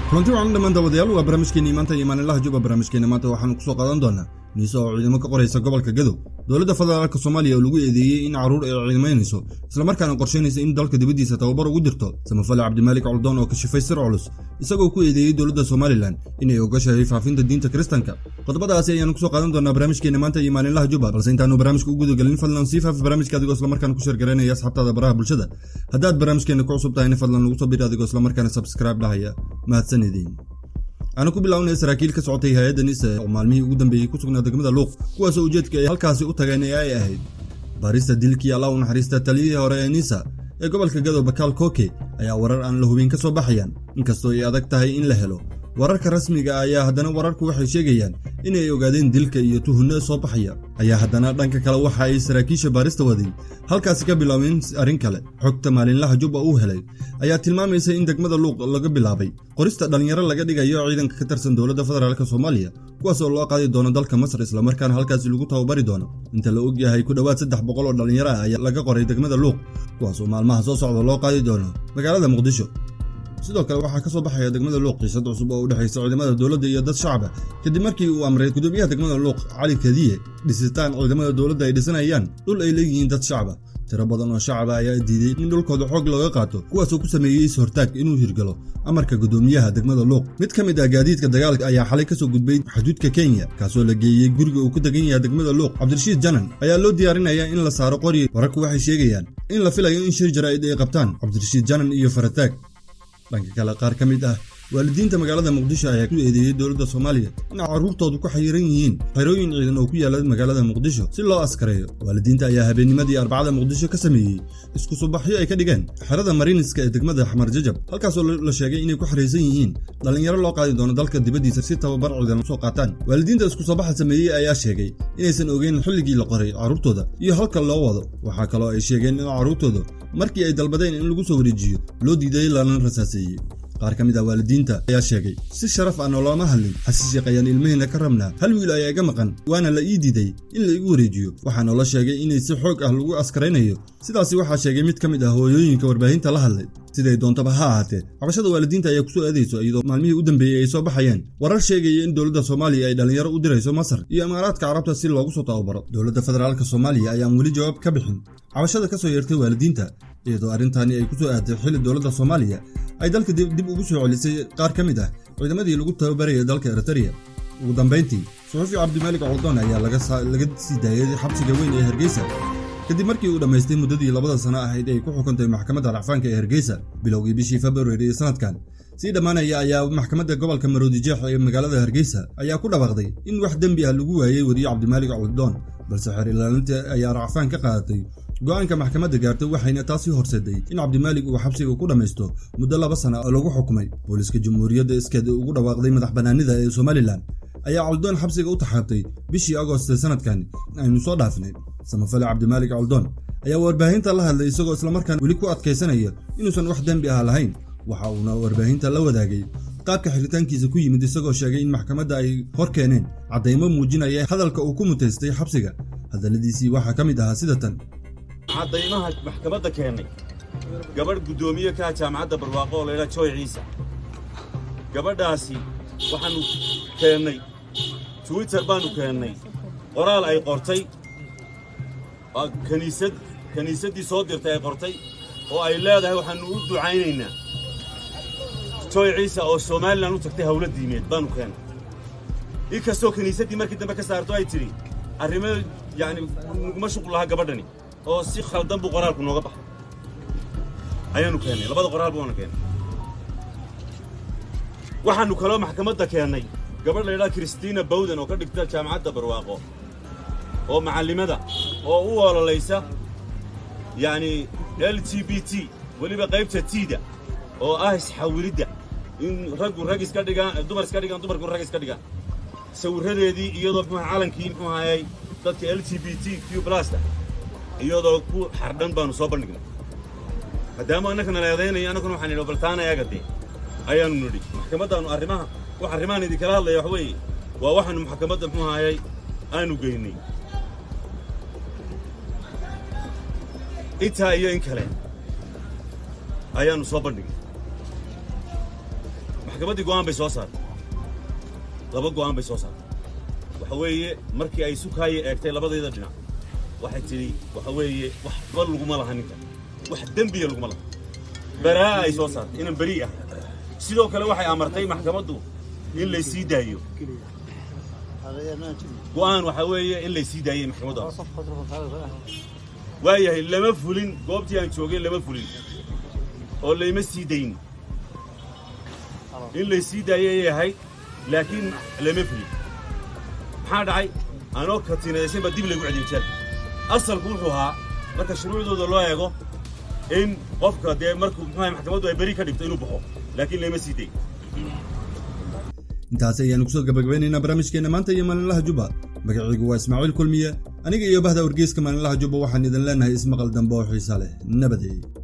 kulanti waxaan dhamaan dabadayaal waa barnaamijkeena maanta iimaan ilaah juba barnaamijkeena maanta waxaan ku soo qaadan doonaa niiso ciidamo ka qoraysa gobolka Gadow dawladda federaalka Soomaaliya oo lagu eedeeyay in caruur ay ciidameynayso isla markaana qorsheynaysa in dalka dibadiisa tababar ugu dirto samafale Cabdimaalik Coldoon oo ka shifay sir culus isagoo ku eedeeyay dawladda Soomaaliland inay ogashahay faafinta diinta Kiristaanka qodobadaas ayaan ku soo qaadan doonaa barnaamijkeena maanta iimaan ilaah juba balse intaanu barnaamijka ugu gudagalin fadlan si faaf barnaamijka adigoo isla markaana ku share gareynaya asxaabtada baraha bulshada haddaad barnaamijkeena ku cusub tahay fadlan ugu soo biir adigoo isla markaana subscribe dhahaya mahadsanidin أنا كوبي لاون إسرائيل كسعتي هيدا نساء ومعلمي قدام بيكوسقنا دقمة اللوق كواس وجد كي هالكاسي أتجاني أي أهيد باريستا ديلكي الله ونحريستا تليه وراء نساء قبل كجدو بكال كوكي أي ورر أن له بين كسو بحيان إن كسو يادك تهي إن لهلو وررك رسمي أيا هدنا وررك وحي شيئا إن يوجدين ديلك يتوهنا صباحيا أيا هدنا دانك كلا وحي إسرائيل باريستا ودين هالكاسي كبلاوين أرينكله حكت مالين لها جوبا أوهلي أيا تلمامي سي إندك مدى اللوق لقى بلابي qorista dhalinyaro laga dhigayo ciidanka ka tirsan dawladda federaalka Soomaaliya kuwaas oo loo qaaday doono dalka Masar isla markaana halkaas lagu tababari doono inta la og yahay ku dhawaad 300 oo dhalinyaro ah ayaa laga qoray degmada Luuq kuwaas oo maalmaha soo socda loo qaadi doono magaalada Muqdisho sidoo kale waxa ka soo baxaya degmada Luuq qiisad cusub oo u dhaxaysa ciidamada dawladda iyo dad shacab ah kadib markii uu amray gudoomiyaha degmada Luuq Cali Kadiye dhisitaan ciidamada dawladda ay dhisanayaan dhul ay leeyihiin dad shacab ah tiro badan oo shacab ayaa diiday in dhulkooda xoog looga qaato kuwaas oo ku sameeyay hortaag inuu hirgalo amarka gudoomiyaha degmada Luuq mid kamid ah gaadiidka dagaalka ayaa xalay ka soo gudbay xuduudka Kenya kaasoo la geeyay guriga uu ku degan yahay degmada Luuq Cabdirashiid Janan ayaa loo diyaarinayaa in la saaro qori wararku waxay sheegayaan in la filayo in shir jaraa'id ay qabtaan Cabdirashiid Janan iyo Farataag dhanka kale qaar kamid ah waalidiinta magaalada Muqdisho ayaa ku eedeeyay dawladda Soomaaliya in caruurtoodu ku xayiran yihiin xerooyin ciidan oo ku yaala magaalada Muqdisho si loo askareeyo waalidiinta ayaa habeennimadii Arbacada Muqdisho ka sameeyay isku subaxyo ay ka dhigeen xerada Mariinska ee degmada Xamar Jajab halkaas oo la sheegay inay ku xareysan yihiin dhalinyaro loo qaadi doono dalka dibadiisa si tababar ciidan soo qaataan waalidiinta isku subaxa sameeyay ayaa sheegay inaysan ogeyn xilligii la qoray caruurtooda iyo halka loo wado waxa kale oo ay sheegeen in caruurtooda markii ay dalbadeen in lagu soo wareejiyo loo diiday lana rasaaseeyay qaar kamid ah waalidiinta ayaa sheegay si sharaf ah oo looma hadlin xasiiqayaan ilmahina ka rabnaa hal wiil ayaa iga maqan waana la ii diiday in la igu wareejiyo waxaana la sheegay inay si xoog ah lagu askareynayo sidaasi waxa sheegay mid kamid ah hooyooyinka warbaahinta la hadlay siday doontaba ha ahaatee cabashada waalidiinta ayaa ku soo aadeyso iyadoo maalmihii u dambeeyay ay soo baxayeen warar sheegaya in dawladda Soomaaliya ay dhalinyaro u dirayso Masar iyo Imaaraadka Carabta si loogu soo tababaro dawladda federaalka Soomaaliya ayaan wali jawaab ka bixin cabashada ka soo yeertay waalidiinta iyadoo arintani ay ku soo aaday xilli dawladda Soomaaliya ay dalka dib ugu soo celisay qaar kamid ah ciidamadii lagu tababarayay dalka Eritrea ugu dambeyntii Suxufi Cabdimaalik Coldoon ayaa laga sii daayay xabsiga weyn ee Hargeysa kadib markii uu dhameystay muddadii 2 sano ahayd ay ku xukuntay maxkamadda racfaanka ee Hargeysa bilowgii bishii February ee sanadkan si dhamaanaya ayaa maxkamadda gobolka Maroodijeex ee magaalada Hargeysa ayaa ku dhawaaqday in wax dambi ah lagu waayay wariye Cabdimaalik Coldoon balse xeer ilaalinta ayaa racfaan ka qaadatay go'aanka maxkamadda gaartay waxayna taasi horseeday in Cabdimaalik uu xabsiga ku dhameysto muddo 2 sano oo lagu xukumay booliska jamhuuriyadda iskeeda ugu dhawaaqday madax banaanida ee Somaliland ayaa Coldoon xabsiga u taxaabtay bishii Agosto sanadkan aynu soo dhaafnay samafale Cabdimaalik Coldoon ayaa warbaahinta la hadlay isagoo isla markaan wali ku adkeysanaya inuusan wax dambi ah lahayn waxa uu warbaahinta la wadaagay qaabka xiritaankiisa ku yimid isagoo sheegay in maxkamadda ay hor keeneen cadeymo muujinaya hadalka uu ku muteystay xabsiga hadaladiisii waxa kamid ah sida tan cadeymaha maxkamadda keenay gabadh gudoomiye ka jaamacadda barwaaqo oo leeyahay Joy Ciise gabadhaasi waxaanu keenay Twitter baanu keenay qoraal ay qortay kaniisadii soo dirtay ay qortay oo ay leedahay waxaanu u ducaynaynaa Joy Ciise oo Soomaaliland u tagtay hawlad diimeed baanu keenay inkastoo kaniisadii markii dambe ka saarto ay tiri arrimo yani mashquul laha gabadhani oo si khaldan buu qoraalku nooga baxay ayaanu keenay labada qoraal buu keenay waxaanu kala maxkamadda keenay gabadh la yiraahdo Christina Bowden oo ka dhigta jaamacadda Barwaaqo oo macallimada oo u ololeysa yani LGBT waliba qaybta tiida oo ah isxawilida in rag iska dhigaan dumar iska dhigaan dumarku rag iska dhigaan sawiradeedii iyadoo calankii muxuu hayay dadka LGBTQ+ iyadoo ku xardhan baanu soo bandhignay maadaama annagana leedaynay annaguna waxaan idhi baltaana yaagade ayaanu nidhi maxkamaddaanu arrimahan idin kala hadlaya wax weeye waa waxaanu maxkamadda muxuu hayay aanu geynay intaa iyo in kale ayaanu soo bandhignay maxkamaddii go'aan bay soo saartay laba go'aan bay soo saartay waxa weeye markii ay sukaaye eegtay labadeeda dhinac waxay tidhi waxa weeye waxba laguma laha ninka wax dembiya laguma laha baraa ay soo saartay inaan beri ah sidoo kale waxay amartay maxkamaddu in la sii daayo go'aan waxa weeye in la sii daayay maxkamaddu waayahay lama fulin goobtii aan joogay lama fulin oo layma sii dayn in la sii daayay yahay laakiin lama fulin maxaa dhacay anoo katinaysan ba dib lagu celiyay jeelka asalku wuxuu ahaa marka shuruucdooda loo eego in qofka dee markuu muxuu maxkamaddu ay beri ka dhigto inuu baxo laakiin lama sii dayn intaas ayaan ku soo gabagabaynaynaa barnaamijkeena maanta iyo maalinlaha Jubba magacaygu waa Ismaaciil Kulmiye aniga iyo bahda wargeyska maalinlaha Jubba waxaan idin leenahay ismaqal dambe oo xiiso leh nabadgelyo